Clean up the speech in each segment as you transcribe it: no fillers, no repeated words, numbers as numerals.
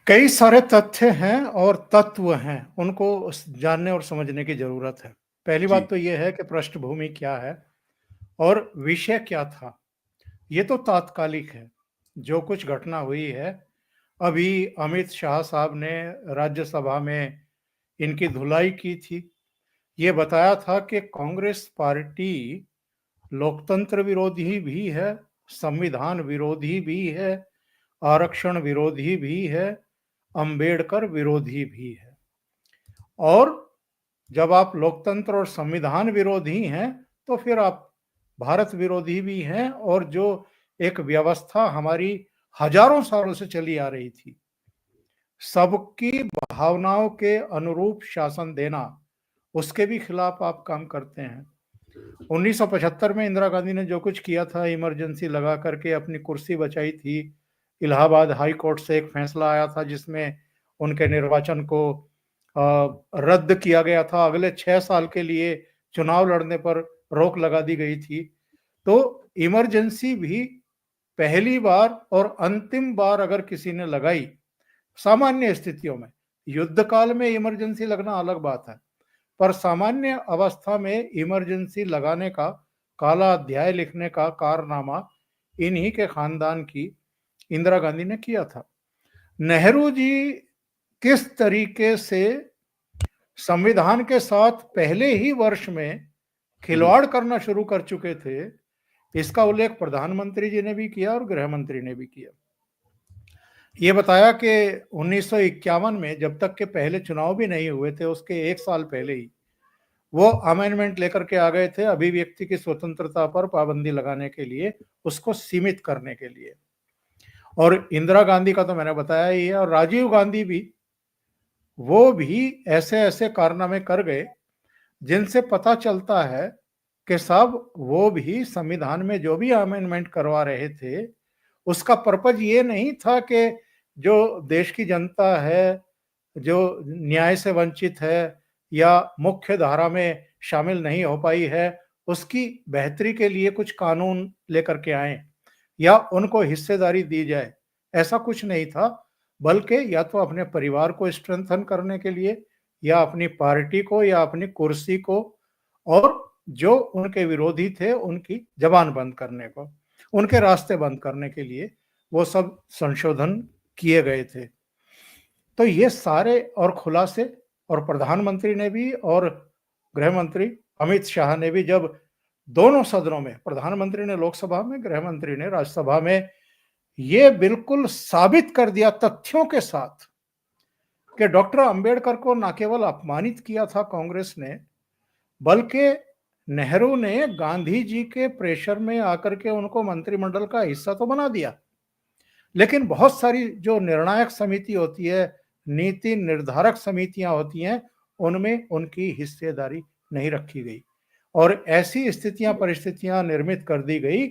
कई सारे तथ्य हैं और तत्व हैं, उनको जानने और समझने की ज़रूरत है। पहली जी, बात तो ये है कि पृष्ठभूमि क्या है और विषय क्या था? ये तो तात्कालिक है। जो कुछ घटना हुई है, अभी अमित शाह साहब ने राज्यसभा में इनकी धुलाई की थी। ये बताया था कि कांग्रेस पार्टी लोकतंत्र विरोधी भी है, संविधान विरोधी भी है, आरक्षण विरोधी भी है, अंबेडकर विरोधी भी है। और जब आप लोकतंत्र और संविधान विरोधी हैं, तो फिर आप भारत विरोधी भी हैं और जो एक व्यवस्था हमारी हजारों सालों से चली आ रही थी, सबकी भावनाओं के अनुरूप शासन देना, उसके भी खिलाफ आप काम करते हैं। 1975 में इंदिरा गांधी ने जो कुछ किया था, इमरजेंसी लगा करके अपनी कुर्सी बचाई थी। इलाहाबाद हाई कोर्ट से एक फैसला आया था जिसमें उनके निर्वाचन को रद्द किया गया था। अगले 6 साल के लिए चुनाव लड़ने पर रोक लगा दी गई थी। तो इमरजेंसी भी पहली बार और अंतिम बार अगर किसी ने लगाई, सामान्य स्थितियों में, युद्ध काल में इमरजेंसी लगना अलग बात है, पर सामान्य अवस्था में इमरजेंसी लगाने का काला अध्याय लिखने का कारनामा इन्हीं के खानदान की इंदिरा गांधी ने किया था। नेहरू जी किस तरीके से संविधान के साथ पहले ही वर्ष में हुँ, खिलवाड़ करना शुरू कर चुके थे, इसका उल्लेख प्रधानमंत्री जी ने भी किया और गृह मंत्री ने भी किया। ये बताया कि 1951 में जब तक के पहले चुनाव भी नहीं हुए थे, उसके 1 साल पहले ही वो अमेंडमेंट लेकर के आ गए थे, अभिव्यक्ति की स्वतंत्रता पर पाबंदी लगाने के लिए, उसको सीमित करने के लिए। और इंदिरा गांधी का तो मैंने बताया ही है, और राजीव गांधी भी, वो भी ऐसे ऐसे कारनामे कर गए जिनसे पता चलता है कि साहब वो भी संविधान में जो भी अमेंडमेंट करवा रहे थे, उसका पर्पज ये नहीं था कि जो देश की जनता है, जो न्याय से वंचित है या मुख्य धारा में शामिल नहीं हो पाई है, उसकी बेहतरी के लिए कुछ कानून लेकर के आए या उनको हिस्सेदारी दी जाए, ऐसा कुछ नहीं था। बल्कि या तो अपने परिवार को स्ट्रेंथन करने के लिए या अपनी पार्टी को या अपनी कुर्सी को, और जो उनके विरोधी थे उनकी जबान बंद करने को, उनके रास्ते बंद करने के लिए वो सब संशोधन किए गए थे। तो ये सारे और खुलासे, और प्रधानमंत्री ने भी और गृह मंत्री अमित शाह ने भी, जब दोनों सदनों में, प्रधानमंत्री ने लोकसभा में, गृह मंत्री ने राज्यसभा में, ये बिल्कुल साबित कर दिया तथ्यों के साथ कि डॉक्टर अंबेडकर को न केवल अपमानित किया था कांग्रेस ने, बल्कि नेहरू ने गांधी जी के प्रेशर में आकर के उनको मंत्रिमंडल का हिस्सा तो बना दिया, लेकिन बहुत सारी जो निर्णायक समिति होती है, नीति निर्धारक समितियां होती हैं, उनमें उनकी हिस्सेदारी नहीं रखी गई और ऐसी स्थितियां, परिस्थितियां निर्मित कर दी गई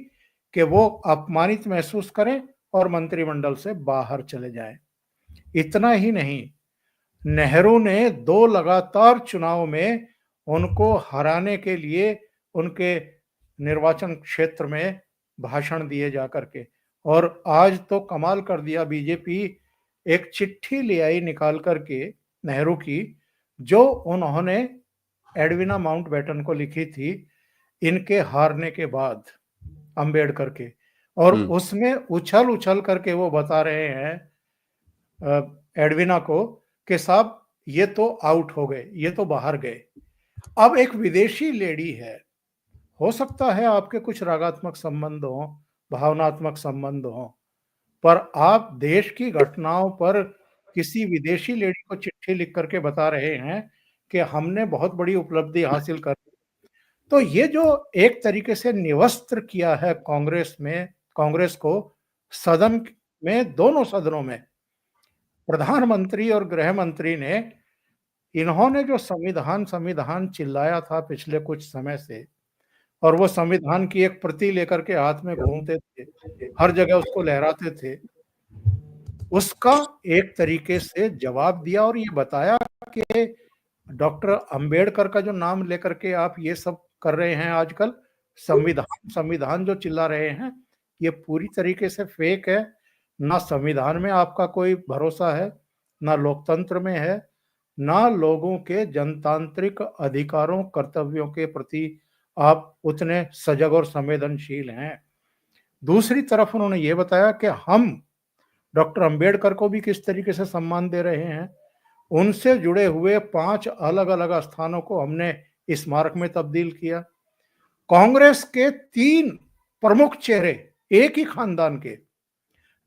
कि वो अपमानित महसूस करें और मंत्रिमंडल से बाहर चले जाएं। इतना ही नहीं, नेहरू ने 2 लगातार चुनाव में उनको हराने के लिए उनके निर्वाचन क्षेत्र में भाषण दिए जाकर के, और आज तो कमाल कर दिया, बीजेपी एक चिट्ठी ले आई निकाल करके नेहरू की, जो उन्होंने एडविना माउंटबेटन को लिखी थी इनके हारने के बाद, अंबेडकर के, और हुँ, उसमें उछल उछल करके वो बता रहे हैं एडविना को कि साहब ये तो आउट हो गए, ये तो बाहर गए। अब एक विदेशी लेडी है, हो सकता है आपके कुछ रागात्मक संबंध हों, भावनात्मक संबंध हों, पर आप देश की घटनाओं पर किसी विदेशी लेडी को चिट्ठी लिख करके बता रहे हैं कि हमने बहुत बड़ी उपलब्धि हासिल कर। तो ये जो एक तरीके से निवस्त्र किया है कांग्रेस में, कांग्रेस को सदन में, दोनों सदनों में, प्रधानमंत्री और गृह मंत्री ने, इन्होंने जो संविधान संविधान चिल्लाया था पिछले कुछ समय से, और वो संविधान की एक प्रति लेकर के हाथ में घूमते थे, हर जगह उसको लहराते थे, उसका एक तरीके से जवाब दिया और ये बताया कि डॉक्टर अंबेडकर का जो नाम लेकर के आप ये सब कर रहे हैं आजकल, संविधान संविधान जो चिल्ला रहे हैं, ये पूरी तरीके से फेक है। ना संविधान में आपका कोई भरोसा है, ना लोकतंत्र में है, ना लोगों के जनतांत्रिक अधिकारों कर्तव्यों के प्रति आप उतने सजग और संवेदनशील हैं। दूसरी तरफ उन्होंने ये बताया कि हम डॉक्टर अंबेडकर को भी किस तरीके से सम्मान दे रहे हैं। उनसे जुड़े हुए 5 अलग-अलग स्थानों को हमने स्मारक में तब्दील किया। कांग्रेस के 3 प्रमुख चेहरे एक ही खानदान के,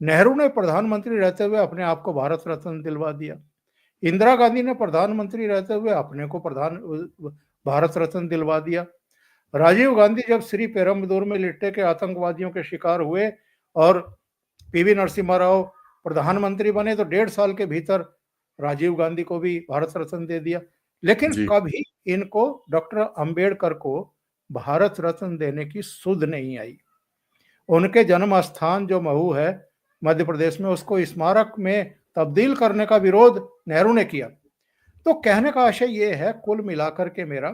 नेहरू ने प्रधानमंत्री रहते हुए अपने आप को भारत रत्न दिलवा दिया। इंदिरा गांधी ने प्रधानमंत्री रहते हुए अपने को भारत रत्न दिलवा दिया। राजीव गांधी जब श्री पेरुम्बदूर में लिट्टे के आतंकवादियों के शिकार हुए और पीवी नरसिम्हा राव प्रधानमंत्री बने तो 1.5 साल के भीतर राजीव गांधी को भी भारत रत्न दे दिया। लेकिन जी। कभी इनको डॉक्टर अंबेडकर को भारत रत्न देने की सुध नहीं आई। उनके जन्म स्थान जो महू है मध्य प्रदेश में, उसको स्मारक में तब्दील करने का विरोध नेहरू ने किया। तो कहने का आशय ये है कुल मिलाकर के मेरा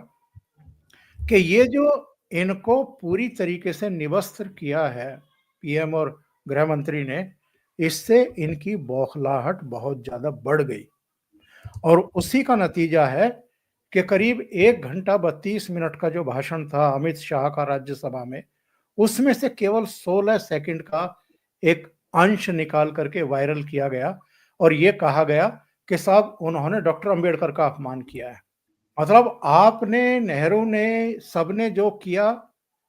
कि ये जो इनको पूरी तरीके से निवस्त्र किया है पीएम और गृह मंत्री ने, इससे इनकी बौखलाहट बहुत ज्यादा बढ़ गई और उसी का नतीजा है कि करीब 1 घंटा 32 मिनट का जो भाषण था अमित शाह का राज्यसभा में, उसमें से केवल 16 सेकंड का एक अंश निकाल करके वायरल किया गया और ये कहा गया कि साहब उन्होंने डॉक्टर अंबेडकर का अपमान किया है। मतलब आपने, नेहरू ने, सबने जो किया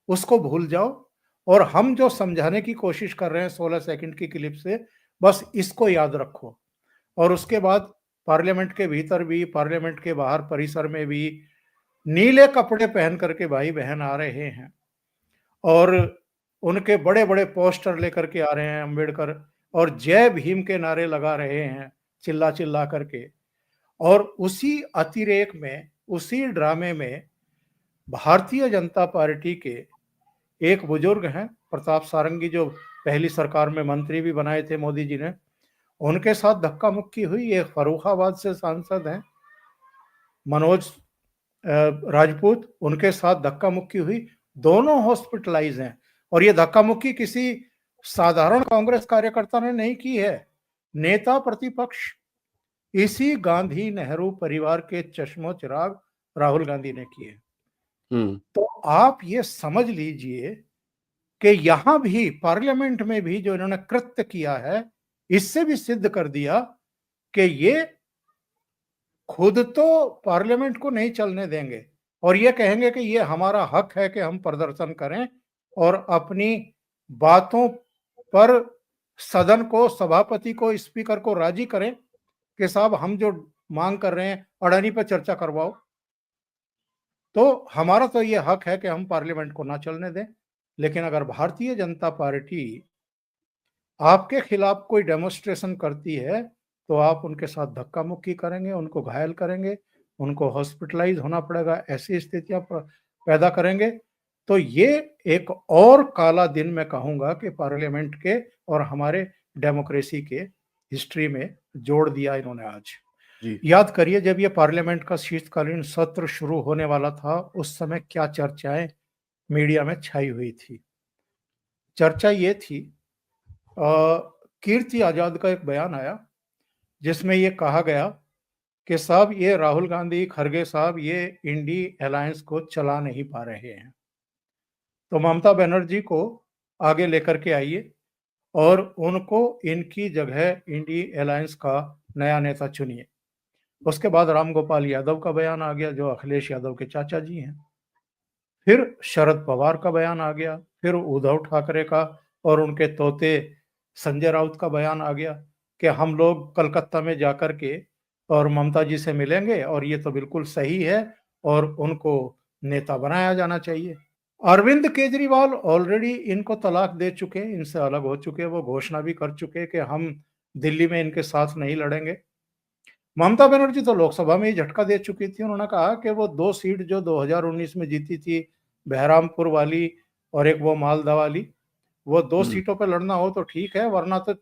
उसको भूल जाओ और हम जो समझाने की कोशिश कर रहे हैं 16 सेकंड की क्लिप से, बस इसको याद रखो। और उसके बाद पार्लियामेंट के भीतर भी, पार्लियामेंट के बाहर परिसर में भी नीले कपड़े पहन करके भाई बहन आ रहे हैं और उनके बड़े बड़े पोस्टर लेकर के आ रहे हैं अंबेडकर, और जय भीम के नारे लगा रहे हैं चिल्ला चिल्ला करके। और उसी अतिरेक में, उसी ड्रामे में भारतीय जनता पार्टी के एक बुजुर्ग हैं प्रताप सारंगी, जो पहली सरकार में मंत्री भी बनाए थे मोदी जी ने, उनके साथ धक्का मुक्की हुई। एक फर्रुखाबाद से सांसद हैं मनोज राजपूत, उनके साथ धक्का मुक्की हुई। दोनों हॉस्पिटलाइज हैं और ये धक्का मुक्की किसी साधारण कांग्रेस कार्यकर्ता ने नहीं की है, नेता प्रतिपक्ष इसी गांधी नेहरू परिवार के चश्मो चिराग राहुल गांधी ने किए। तो आप ये समझ लीजिए कि यहां भी पार्लियामेंट में भी जो इन्होंने कृत्य किया है, इससे भी सिद्ध कर दिया कि ये खुद तो पार्लियामेंट को नहीं चलने देंगे और ये कहेंगे कि ये हमारा हक है कि हम प्रदर्शन करें और अपनी बातों पर सदन को, सभापति को, स्पीकर को राजी करें कि साहब हम जो मांग कर रहे हैं अडानी पर चर्चा करवाओ। तो हमारा तो ये हक है कि हम पार्लियामेंट को ना चलने दें। लेकिन अगर भारतीय जनता पार्टी आपके खिलाफ कोई डेमोन्स्ट्रेशन करती है तो आप उनके साथ धक्का मुक्की करेंगे, उनको घायल करेंगे, उनको हॉस्पिटलाइज होना पड़ेगा, ऐसी स्थितियां पैदा करेंगे। तो ये एक और काला दिन मैं कहूंगा कि पार्लियामेंट के और हमारे डेमोक्रेसी के हिस्ट्री में जोड़ दिया इन्होंने आज। याद करिए जब ये पार्लियामेंट का शीतकालीन सत्र शुरू होने वाला था, उस समय क्या चर्चाएं मीडिया में छाई हुई थी। चर्चा ये थी, कीर्ति आजाद का एक बयान आया जिसमें ये कहा गया कि साहब ये राहुल गांधी, खड़गे साहब ये इंडी अलायंस को चला नहीं पा रहे हैं, तो ममता बनर्जी को आगे लेकर के आइए और उनको इनकी जगह इंडी अलायंस का नया नेता चुनिए। उसके बाद राम गोपाल यादव का बयान आ गया, जो अखिलेश यादव के चाचा जी हैं। फिर शरद पवार का बयान आ गया, फिर उद्धव ठाकरे का और उनके तोते संजय राउत का बयान आ गया कि हम लोग कलकत्ता में जाकर के और ममता जी से मिलेंगे और ये तो बिल्कुल सही है और उनको नेता बनाया जाना चाहिए। अरविंद केजरीवाल ऑलरेडी इनको तलाक दे चुके, इनसे अलग हो चुके, वो घोषणा भी कर चुके कि हम दिल्ली में इनके साथ नहीं लड़ेंगे। ममता बनर्जी तो लोकसभा में ही झटका दे चुकी थी। उन्होंने कहा कि वो 2 सीट जो 2019 में जीती थी, बहरामपुर वाली और एक वो मालदा वाली, वो 2 सीटों पे लड़ना हो तो ठीक है, वरना तो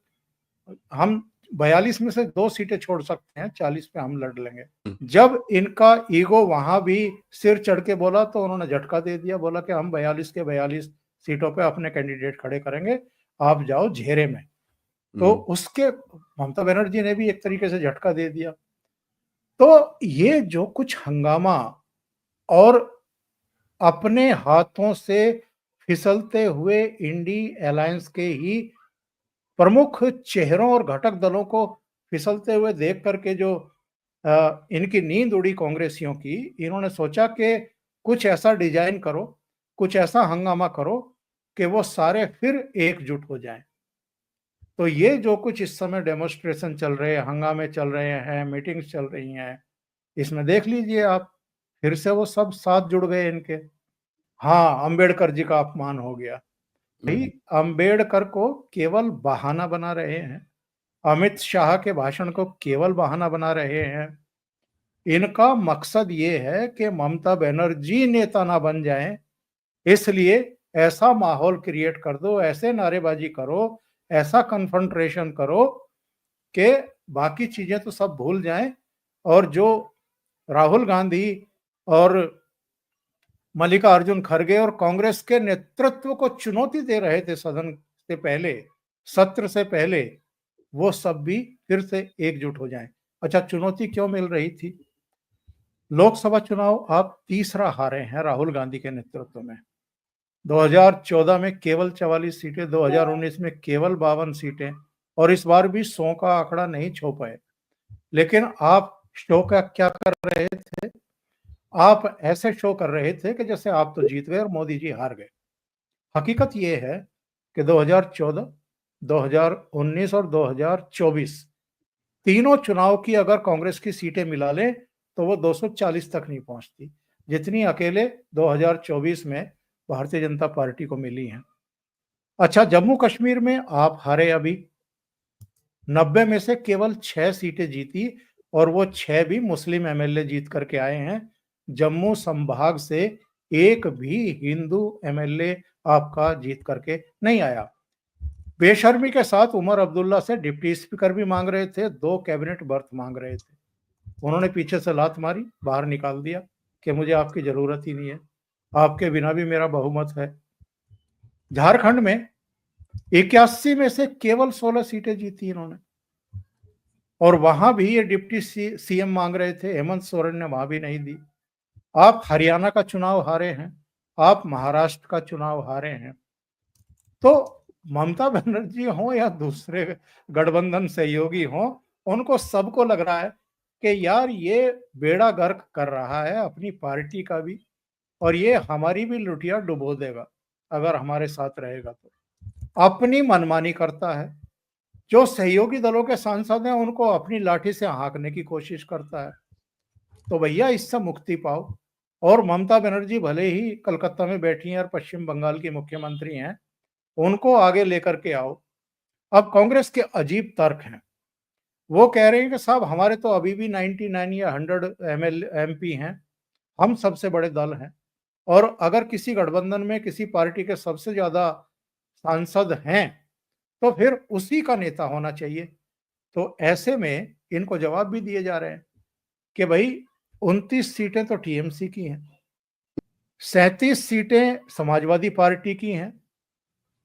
हम 42 में से 2 सीटें छोड़ सकते हैं, 40 पे हम लड़ लेंगे। जब इनका ईगो वहां भी सिर चढ़ के बोला तो उन्होंने झटका दे दिया, बोला कि हम 42 के 42 सीटों पे अपने कैंडिडेट खड़े करेंगे, आप जाओ घेरे में। तो उसके ममता बनर्जी ने भी एक तरीके से झटका दे दिया। तो ये जो कुछ हंगामा और अपने हाथों से फिसलते हुए इंडी अलायंस के ही प्रमुख चेहरों और घटक दलों को फिसलते हुए देख करके जो इनकी नींद उड़ी कांग्रेसियों की, इन्होंने सोचा कि कुछ ऐसा डिजाइन करो, कुछ ऐसा हंगामा करो कि वो सारे फिर एकजुट हो जाएं। तो ये जो कुछ इस समय डेमोन्स्ट्रेशन चल रहे हैं, हंगामे चल रहे हैं, मीटिंग्स चल रही हैं, इसमें देख लीजिए आप, फिर से वो सब साथ जुड़ गए इनके। हाँ, अंबेडकर जी का अपमान हो गया। भाई, अंबेडकर को केवल बहाना बना रहे हैं, अमित शाह के भाषण को केवल बहाना बना रहे हैं। इनका मकसद ये है कि ममता बनर्जी नेता ना बन जाएं, इसलिए ऐसा माहौल क्रिएट कर दो, ऐसे नारेबाजी करो, ऐसा कन्फ्रंट्रेशन करो कि बाकी चीजें तो सब भूल जाएं, और जो राहुल गांधी और मल्लिकार्जुन खड़गे और कांग्रेस के नेतृत्व को चुनौती दे रहे थे सदन से पहले, सत्र से पहले, वो सब भी फिर से एकजुट हो जाएं। अच्छा, चुनौती क्यों मिल रही थी? लोकसभा चुनाव आप तीसरा हारे हैं राहुल गांधी के नेतृत्व में। 2014 में केवल 44 सीटें, 2019 में केवल 52 सीटें, और इस बार भी 100 का आंकड़ा नहीं छू पाए। लेकिन आप शो का क्या कर रहे थे? आप ऐसे शो कर रहे थे कि जैसे आप तो जीत गए और मोदी जी हार गए। हकीकत ये है कि 2014, 2019 और 2024 तीनों चुनाव की अगर कांग्रेस की सीटें मिला ले तो वो 240 तक नहीं पहुंचती, जितनी अकेले 2024 में भारतीय जनता पार्टी को मिली हैं। अच्छा, जम्मू कश्मीर में आप हारे अभी, 90 में से केवल 6 सीटें जीती, और वो 6 भी मुस्लिम एमएलए जीत करके आए हैं। जम्मू संभाग से एक भी हिंदू एमएलए आपका जीत करके नहीं आया। बेशर्मी के साथ उमर अब्दुल्ला से डिप्टी स्पीकर भी मांग रहे थे, 2 कैबिनेट बर्थ मांग रहे थे। उन्होंने पीछे से लात मारी, बाहर निकाल दिया कि मुझे आपकी जरूरत ही नहीं है, आपके बिना भी मेरा बहुमत है। झारखंड में 81 में से केवल 16 सीटें जीती इन्होंने, और वहां भी ये डिप्टी सीएम मांग रहे थे, हेमंत सोरेन ने वहां भी नहीं दी। आप हरियाणा का चुनाव हारे हैं, आप महाराष्ट्र का चुनाव हारे हैं। तो ममता बनर्जी हो या दूसरे गठबंधन सहयोगी हो, उनको सबको लग रहा है कि यार ये बेड़ा गर्क कर रहा है अपनी पार्टी का भी, और ये हमारी भी लुटिया डुबो देगा अगर हमारे साथ रहेगा। तो अपनी मनमानी करता है, जो सहयोगी दलों के सांसद हैं उनको अपनी लाठी से हाँकने की कोशिश करता है। तो भैया, इससे मुक्ति पाओ। और ममता बनर्जी भले ही कलकत्ता में बैठी हैं और पश्चिम बंगाल की मुख्यमंत्री हैं, उनको आगे लेकर के आओ। अब कांग्रेस के अजीब तर्क हैं, वो कह रहे हैं कि साहब हमारे तो अभी भी 99 या 100 एमपी हैं, हम सबसे बड़े दल हैं, और अगर किसी गठबंधन में किसी पार्टी के सबसे ज्यादा सांसद हैं तो फिर उसी का नेता होना चाहिए। तो ऐसे में इनको जवाब भी दिए जा रहे हैं कि भाई 29 सीटें तो टीएमसी की हैं, 37 सीटें समाजवादी पार्टी की हैं,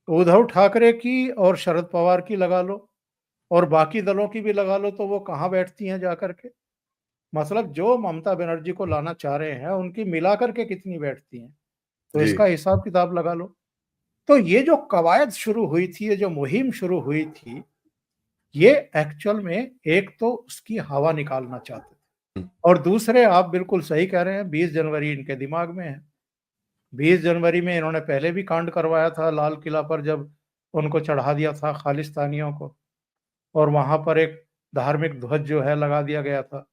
उद्धव ठाकरे की और शरद पवार की लगा लो, और बाकी दलों की भी लगा लो, तो वो कहाँ बैठती हैं जाकर के? मतलब जो ममता बनर्जी को लाना चाह रहे हैं उनकी मिलाकर के कितनी बैठती हैं, तो जी। इसका हिसाब किताब लगा लो। तो ये जो कवायद शुरू हुई थी, ये जो मुहिम शुरू हुई थी, ये एक्चुअल में एक तो उसकी हवा निकालना चाहते थे, और दूसरे आप बिल्कुल सही कह रहे हैं, 20 जनवरी इनके दिमाग में है। 20 जनवरी में इन्होंने पहले भी कांड करवाया था लाल किला पर, जब उनको चढ़ा दिया था खालिस्तानियों को, और वहां पर एक धार्मिक ध्वज जो है लगा दिया गया था।